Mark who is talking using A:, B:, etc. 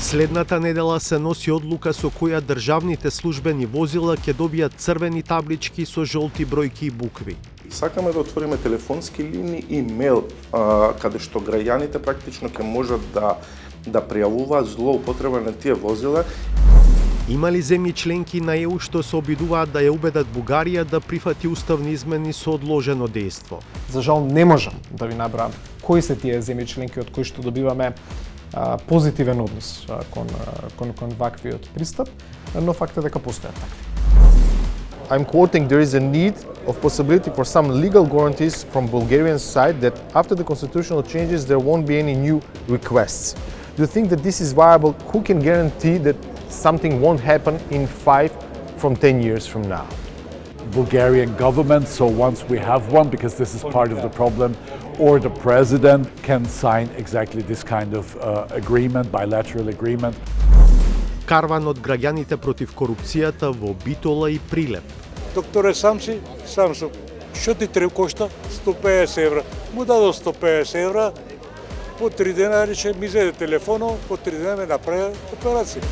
A: Следната недела се носи одлука со која државните службени возила ќе добијат црвени таблички со жолти бројки и букви.
B: Сакаме да отвориме телефонски линии и мейл, каде што граѓаните практично ќе можат да пријавуваат злоупотреба на тие возила.
A: Има ли земји членки на ЕУ што се обидуваат да ја убедат Бугарија да прифати уставни измени со одложено дејство?
C: За жал не можам да ви набрам кои се тие земји членки од кои што добиваме позитивен однос кон ваквиот пристап, но факт е дека постојат такви.
D: I'm quoting, there is a need of possibility for some legal guarantees from Bulgarian side that after the constitutional changes there won't be any new requests. Do you think that this is viable? Who can guarantee that something won't happen in 5 from 10 years from now?
E: Bulgarian government, so once we have one, because this is part of the problem, or the president can sign exactly this kind of agreement, bilateral agreement.
A: Карван од граѓаните против корупцијата во Битола и Прилеп.
F: Докторе Самсум, што ти треба кошта? 150 евра. Му дадо 150 евра, по 3 дена рече, ми зеде телефоно, по 3 дена ме направи операција.